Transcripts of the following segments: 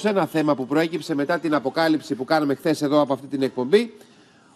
απόψε ένα θέμα που προέκυψε μετά την αποκάλυψη που κάναμε χθες εδώ από αυτή την εκπομπή,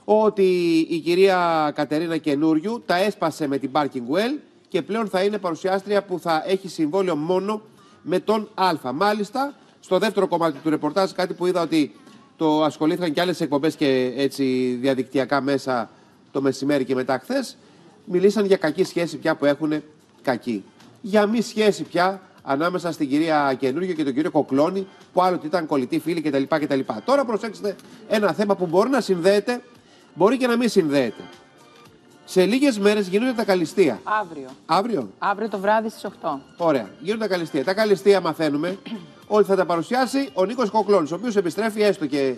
ότι η κυρία Κατερίνα Καινούριου τα έσπασε με την Parking Well και πλέον θα είναι παρουσιάστρια που θα έχει συμβόλαιο μόνο με τον Α. Μάλιστα, στο δεύτερο κομμάτι του ρεπορτάζ, κάτι που είδα ότι το ασχολήθηκαν και άλλες εκπομπές και έτσι διαδικτυακά μέσα το μεσημέρι και μετά χθες, μιλήσαν για κακή σχέση πια που έχουν, κακή. Για μη σχέση πια ανάμεσα στην κυρία Καινούργιο και τον κύριο Κοκλώνη, που άλλοτε ήταν κολλητοί φίλοι κτλ. Τώρα προσέξτε ένα θέμα που μπορεί να συνδέεται, μπορεί και να μην συνδέεται. Σε λίγες μέρες γίνονται τα καλλιστεία. Αύριο. Αύριο. Αύριο το βράδυ στις 8. Ωραία. Γίνονται τα καλλιστεία. Τα καλλιστεία μαθαίνουμε ότι θα τα παρουσιάσει ο Νίκος Κοκλώνης, ο οποίος επιστρέφει έστω και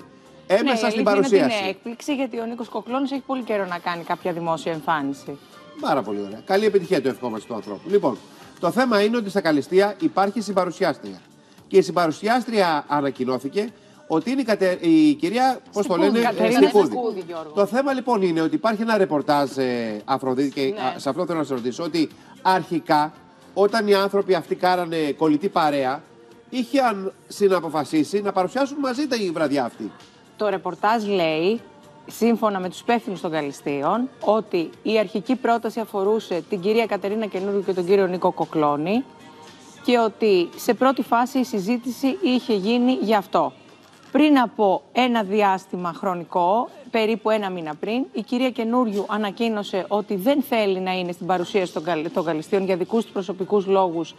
έμεσα στην παρουσίαση. Είναι έκπληξη, γιατί ο Νίκος Κοκλώνης έχει πολύ καιρό να κάνει κάποια δημόσια εμφάνιση. Πάρα πολύ ωραία. Καλή επιτυχία του ευχόμαστε του ανθρώπου. Λοιπόν, το θέμα είναι ότι στα καλλιστεία υπάρχει συμπαρουσιάστρια. Και η συμπαρουσιάστρια ανακοινώθηκε ότι είναι η κυρία, πώς το λένε, Στικούδη. Το θέμα λοιπόν είναι ότι υπάρχει ένα ρεπορτάζ, Αφροδίτη, και σε αυτό θέλω να σε ρωτήσω, ότι αρχικά όταν οι άνθρωποι αυτοί κάνανε κολλητή παρέα, είχαν συναποφασίσει να παρουσιάσουν μαζί τη βραδιά αυτή. Το ρεπορτάζ λέει, σύμφωνα με τους υπεύθυνους των καλλιστείων, ότι η αρχική πρόταση αφορούσε την κυρία Κατερίνα Καινούριου και τον κύριο Νίκο Κοκλώνη και ότι σε πρώτη φάση η συζήτηση είχε γίνει γι' αυτό. Πριν από ένα διάστημα χρονικό, περίπου ένα μήνα πριν, η κυρία Καινούριου ανακοίνωσε ότι δεν θέλει να είναι στην παρουσίαση των καλλιστείων για δικούς του προσωπικούς λόγους.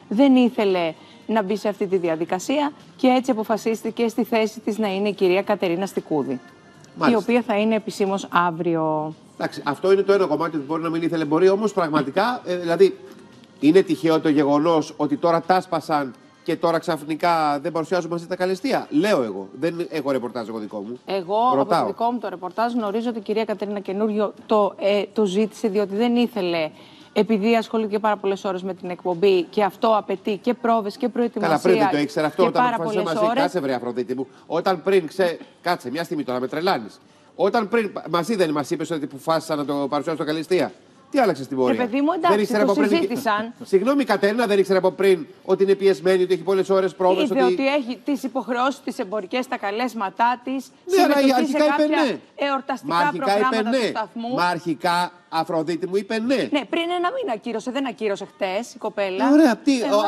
Δεν ήθελε να μπει σε αυτή τη διαδικασία και έτσι αποφασίστηκε στη θέση της να είναι η κυρία Κατερίνα Στικούδη. Μάλιστα. Η οποία θα είναι επισήμως αύριο. Εντάξει, αυτό είναι το ένα κομμάτι που μπορεί να μην ήθελε. Μπορεί όμως πραγματικά, δηλαδή, είναι τυχαίο το γεγονός ότι τώρα τα σπασαν και τώρα ξαφνικά δεν παρουσιάζουν μαζί τα καλλιστεία. Λέω εγώ. Δεν έχω ρεπορτάζ εγώ δικό μου. Εγώ από το δικό μου το ρεπορτάζ γνωρίζω ότι η κυρία Κατερίνα Καινούριο το ζήτησε, διότι δεν ήθελε. Επειδή ασχολείται πάρα πολλές ώρες με την εκπομπή και αυτό απαιτεί και πρόβες και προετοιμασία. Καλά, πριν δεν το ήξερα αυτό όταν αποφασίσαμε μαζί. Κάτσε, βρε Αφροδίτη μου. Όταν πριν κάτσε, μια στιγμή τώρα, με τρελάνεις. Όταν πριν μαζί δεν μας είπες ότι αποφάσισα να το παρουσιάσω στο καλλιστεία. Τι άλλαξε στην πορεία? Παιδί μου, εντάξει, το συζήτησαν. Συγγνώμη, Κατερίνα, δεν ήξερε από πριν ότι είναι πιεσμένη, ότι έχει πολλές ώρες πρόβες. Είδε ότι έχει τις υποχρεώσεις τις εμπορικές, τα καλέσματά της. Ναι, αλλά αρχικά σε κάποια εορταστικά προγράμματα του σταθμού. Μα αρχικά, Αφροδίτη μου, είπε ναι. Ναι, πριν ένα μήνα ακύρωσε, δεν ακύρωσε χτες η κοπέλα. Ωραία,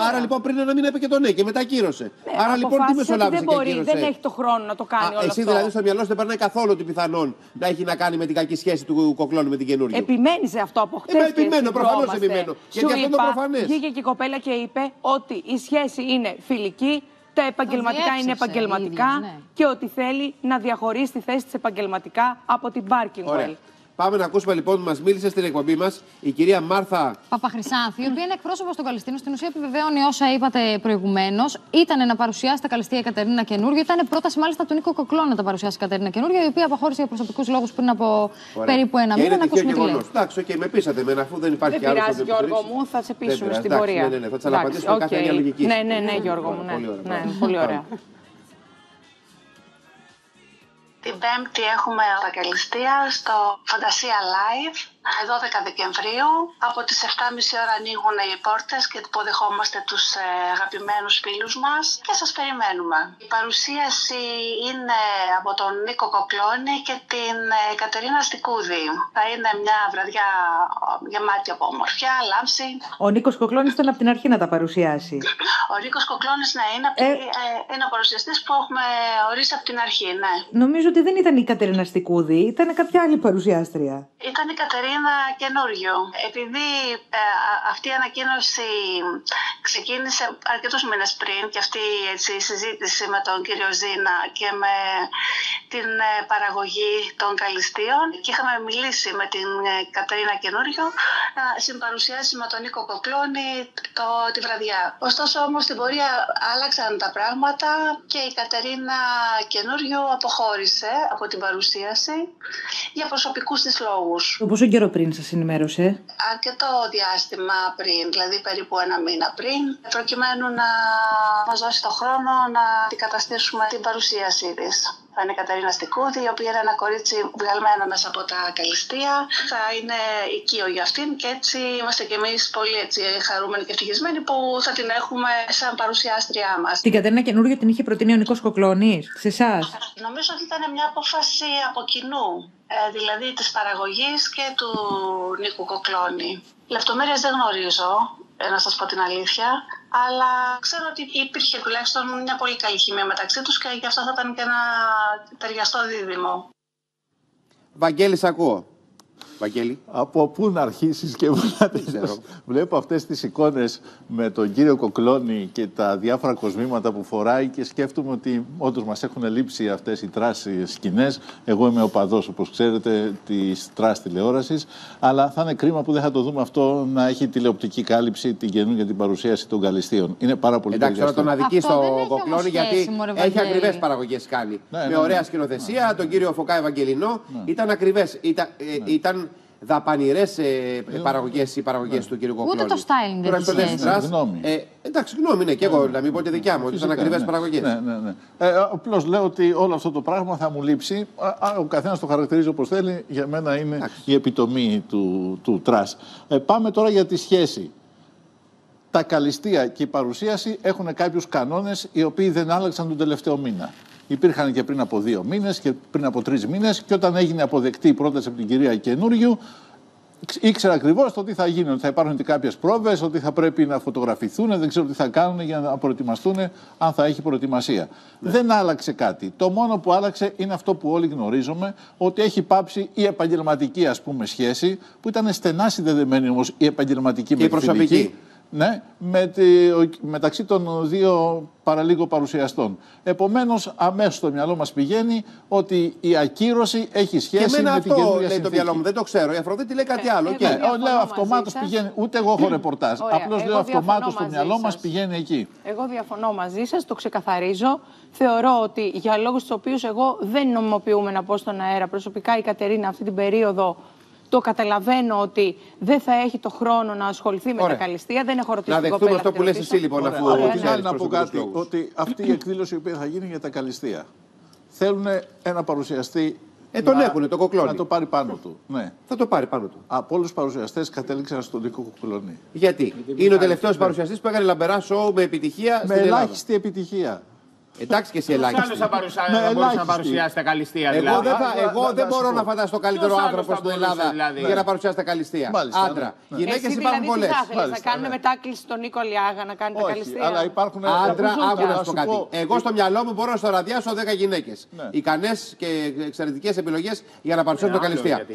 άρα λοιπόν πριν ένα μήνα είπε και το ναι και μετά ακύρωσε. Ναι, άρα λοιπόν τι μεσολάβησε και ακύρωσε? Δεν έχει το χρόνο να το κάνει όλο αυτό. Εσύ δηλαδή στο μυαλό σου δεν περνάει καθόλου ότι πιθανόν να έχει να κάνει με την κακή σχέση του Κοκλώνη με την Καινούργια. Επιμένει σε αυτό από χτες. Επιμένω, προφανώς επιμένω. Γιατί αυτό είναι το προφανές. Βγήκε και η κοπέλα και είπε ότι η σχέση είναι φιλική. Τα επαγγελματικά είναι επαγγελματικά και ότι θέλει να διαχωρίσει τη θέση της επαγγελματικά από την Parking Well. Πάμε να ακούσουμε λοιπόν, μας μίλησε στην εκπομπή μας η κυρία Μάρθα Παπαχρυσάνθη, η οποία είναι εκπρόσωπος των καλλιστείων. Στην ουσία επιβεβαίωνει όσα είπατε προηγουμένως. Ήταν να παρουσιάσει τα καλλιστεία η Κατερίνα Καινούργιο. Ήταν πρόταση μάλιστα του Νίκο Κοκλώνη να τα παρουσιάσει η Κατερίνα Καινούργιο, η οποία αποχώρησε για προσωπικούς λόγους πριν από περίπου ένα μήνα. Να ακούσουμε τι λέει. Εντάξει, και με πείσατε εμένα, αφού δεν υπάρχει άλλο. Δεν πειράζει, Γιώργο μου, θα σε πείσουμε στην πορεία. Ναι, θα τσαλαπατήσουμε κάθε μια λογική. Ναι, Γιώργο μου, πολύ ωραία. Την Πέμπτη έχουμε τα καλλιστεία στο Φαντασία Live, 12 Δεκεμβρίου. Από τις 7.30 ώρα ανοίγουν οι πόρτες και υποδεχόμαστε τους αγαπημένους φίλους μας και σας περιμένουμε. Η παρουσίαση είναι από τον Νίκο Κοκλώνη και την Κατερίνα Στικούδη. Θα είναι μια βραδιά γεμάτη από ομορφιά, λάμψη. Ο Νίκος Κοκλώνης ήταν από την αρχή να τα παρουσιάσει. Ο Νίκος Κοκλώνης, ναι, είναι ο παρουσιαστής που έχουμε ορίσει από την αρχή, ναι. Νομίζω ότι δεν ήταν η Κατερίνα Στικούδη, ήταν κάποια άλλη παρουσιάστρια. Ήταν η Κατερίνα Καινούριου. Επειδή αυτή η ανακοίνωση ξεκίνησε αρκετούς μήνες πριν και αυτή η συζήτηση με τον κύριο Ζήνα και με την παραγωγή των καλλιστείων, και είχαμε μιλήσει με την Κατερίνα Καινούριου να συμπαρουσιάσει με τον Νίκο Κοκλώνη τη βραδιά. Ωστόσο όμως στην πορεία άλλαξαν τα πράγματα και η Κατερίνα Καινούριου αποχώρησε από την παρουσίαση για προσωπικούς της λόγους. Πόσο καιρό πριν σας ενημέρωσε? Αρκετό διάστημα πριν, δηλαδή περίπου ένα μήνα πριν, προκειμένου να μας δώσει το χρόνο να αντικαταστήσουμε την παρουσίασή της. Θα είναι η Κατερίνα Στικούδη, η οποία είναι ένα κορίτσι βγαλμένο μέσα από τα Καλλιστεία. Θα είναι οικείο για αυτήν και έτσι είμαστε κι εμείς πολύ χαρούμενοι και ευτυχισμένοι που θα την έχουμε σαν παρουσιάστριά μας. Την Κατερίνα Καινούριο την είχε προτείνει ο Νίκος Κοκλώνης σε εσάς? Νομίζω ότι ήταν μια απόφαση από κοινού, δηλαδή της παραγωγής και του Νίκου Κοκλώνη. Λεπτομέρειες δεν γνωρίζω, να σας πω την αλήθεια, αλλά ξέρω ότι υπήρχε τουλάχιστον μια πολύ καλή χημεία μεταξύ τους και γι' αυτό θα ήταν και ένα ταιριαστό δίδυμο. Βαγγέλη, σ' ακούω. Βαγγέλη. Από πού να αρχίσεις και πού να τελειώσεις. Βλέπω αυτές τις εικόνες με τον κύριο Κοκλώνη και τα διάφορα κοσμήματα που φοράει και σκέφτομαι ότι όντως μας έχουν λείψει αυτές οι τρας σκηνές. Εγώ είμαι οπαδός, όπως ξέρετε, της τρας τηλεόρασης, αλλά θα είναι κρίμα που δεν θα το δούμε αυτό να έχει τηλεοπτική κάλυψη την καινούργια την παρουσίαση των Καλλιστείων. Είναι πάρα πολύ Εντάξει, τώρα τον αδικεί στο Κοκλώνη γιατί έχει ακριβές παραγωγές παραγωγές κάνει. Με ωραία σκηνοθεσία, τον κύριο Φωκά Ευαγγελινό. Ήταν ακριβές. Ήταν δαπανηρές παραγωγές οι παραγωγές του κύριου Κοκλώνη. Ούτε το styling δεν ισχύει. Εντάξει, γνώμη είναι και εγώ, να μην πω τη δικιά μου, ότι ήταν ακριβές παραγωγές. Ναι. Απλώς λέω ότι όλο αυτό το πράγμα θα μου λείψει. Ο καθένας το χαρακτηρίζει όπως θέλει. Για μένα είναι η επιτομή του τρας. Πάμε τώρα για τη σχέση. Τα Καλλιστεία και η παρουσίαση έχουν κάποιους κανόνες οι οποίοι δεν άλλαξαν τον τελευταίο μήνα. Υπήρχαν και πριν από 2 μήνες και πριν από 3 μήνες και όταν έγινε αποδεκτή η πρόταση από την κυρία Καινούριου, ήξερα ακριβώς το τι θα γίνει, ότι θα υπάρχουν και κάποιες πρόβες, ότι θα πρέπει να φωτογραφηθούν, δεν ξέρω τι θα κάνουν για να προετοιμαστούν, αν θα έχει προετοιμασία. Δεν άλλαξε κάτι. Το μόνο που άλλαξε είναι αυτό που όλοι γνωρίζουμε, ότι έχει πάψει η επαγγελματική, ας πούμε, σχέση, που ήταν στενά συνδεδεμένη όμως η επαγγελματική με τη προσωπική. Ναι, μεταξύ των δύο παραλίγο παρουσιαστών. Επομένως, αμέσως στο μυαλό μας πηγαίνει ότι η ακύρωση έχει σχέση με την καινούργια συνθήκη. Λέει το μυαλό μου, δεν το ξέρω. Η Αφροδίτη λέει κάτι άλλο. Λέω αυτομάτως πηγαίνει. Ούτε εγώ έχω ρεπορτάζ. Απλώς λέω αυτομάτως στο μυαλό μας πηγαίνει εκεί. Εγώ διαφωνώ μαζί σας, το ξεκαθαρίζω. Θεωρώ ότι για λόγους τους οποίους εγώ δεν νομιμοποιούμε να πω στον αέρα προσωπικά η Κατερίνα αυτή την περίοδο. Το καταλαβαίνω ότι δεν θα έχει το χρόνο να ασχοληθεί με τα Καλλιστεία. Δεν έχω ρωτήσει την κοπέλα. Να δεχτούμε αυτό που λες εσύ λοιπόν. Από την άλλη να πω κάτι, ότι αυτή η εκδήλωση η οποία θα γίνει για τα Καλλιστεία θέλουν ένα παρουσιαστή τον έχουν, το Κοκλώνη. Να το πάρει πάνω του. Ναι. Θα το πάρει πάνω του. Από όλους τους παρουσιαστές κατέληξαν στον Νίκο Κοκλώνη. Γιατί είναι ο τελευταίος παρουσιαστής που έκανε λαμπερά σοου με επιτυχία στην Ελλάδα. Με ελάχιστη επιτυχία. Εντάξει και εσύ ελάχιστη. Θα μπορούσε να παρουσιάσει τα Καλλιστεία. Εγώ δεν μπορώ να φανταστώ καλύτερο άνθρωπο στην Ελλάδα για να παρουσιάσει τα Καλλιστεία. Άντρα. Γυναίκες υπάρχουν πολλές. Θα κάνουν μετάκληση στον Νίκο Λιάγα να κάνει τα Καλλιστεία. Αλλά υπάρχουν άντρα, άκου να σου πω κάτι. Εγώ στο μυαλό μου μπορώ να στοραδιάσω 10 γυναίκες. Ικανές και εξαιρετικές επιλογές για να παρουσιάσουν τα Καλλιστεία.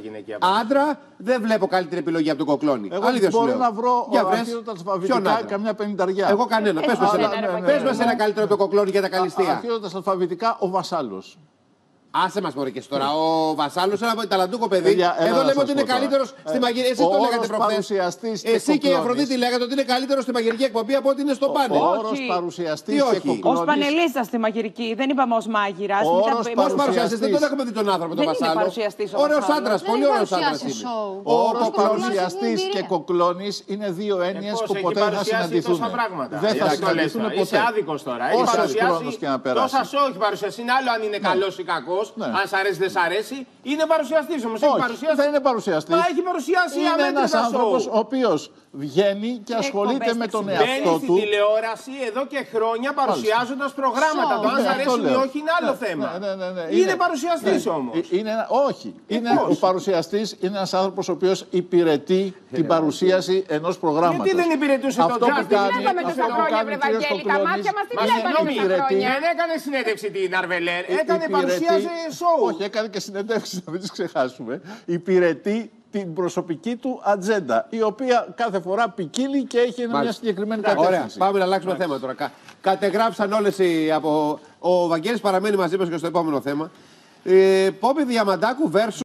Άντρα δεν βλέπω καλύτερη επιλογή από τον Κοκλώνη. Εγώ μπορώ να βρω καμιά 50. Εγώ κανένα. Πες μας ένα καλύτερο από τον Κοκλώνη για τα Καλλιστεία. Αρχίζοντας αλφαβητικά, ο Βασάλος. Άσε μας μωρέ και τώρα. Ο Βασάλος είναι ένα ταλαντούκο παιδί. Εδώ λέμε ότι είναι καλύτερος στη μαγειρική. Εσείς το λέγατε προχθές. Εσύ και η Αφροδίτη λέγατε ότι είναι καλύτερος στη μαγειρική εκπομπή από ότι είναι στο πάνελ. Όρος παρουσιαστής και Κοκλώνης. Ως πανελίστα στη μαγειρική, δεν είπαμε ως μάγειρας. Ως παρουσιαστής, δεν τον έχουμε δει τον άνθρωπο τον Βασάλο. Ωραίος άντρας, πολύ ωραίος άντρας είναι. Όρος παρουσιαστής και Κοκλώνης είναι δύο έννοιες που ποτέ δεν θα συναντηθούν. Δεν θα συναντηθούν ποτέ. Είσαι άδικος τώρα. Τόσα σοου έχει παρουσιάσει. Είναι άλλο αν είναι καλός ή κακός. Αν σ' αρέσει, δεν σ' αρέσει. Είναι παρουσιαστής όμως. Δεν είναι παρουσιαστής. Μα έχει παρουσιάσει είναι ένας άνθρωπος ο οποίος βγαίνει και ασχολείται με τον εαυτό του. Μπαίνει στην τηλεόραση εδώ και χρόνια παρουσιάζοντας προγράμματα. Το αν σ' αρέσουν ή όχι είναι άλλο θέμα. Είναι παρουσιαστής όμως. Όχι. Ο παρουσιαστής είναι ένας άνθρωπος ο οποίος υπηρετεί την παρουσίαση ενός προγράμματος. Γιατί δεν υπηρετούσε τον Τζάρτη. Τι βλέπαμε τόσα χρόνια, βρε Βαγγέλη, τα μάτια μας τι βλέπαμε τόσα χρόνια. Δεν έκανε συνέντευξη την Αρβελέρ, έκανε παρουσίαση σοου. Όχι, έκανε και συνεντεύξεις, να μην τις ξεχάσουμε. Υπηρετεί την προσωπική του ατζέντα, η οποία κάθε φορά ποικίλει και έχει μια συγκεκριμένη κατεύθυνση. Ωραία, πάμε να αλλάξουμε θέμα τώρα. Κατεγράψαν όλες ο Βαγγέλης παραμένει μαζί μας και στο επόμενο θέμα. Πόπη Διαμαντάκου versus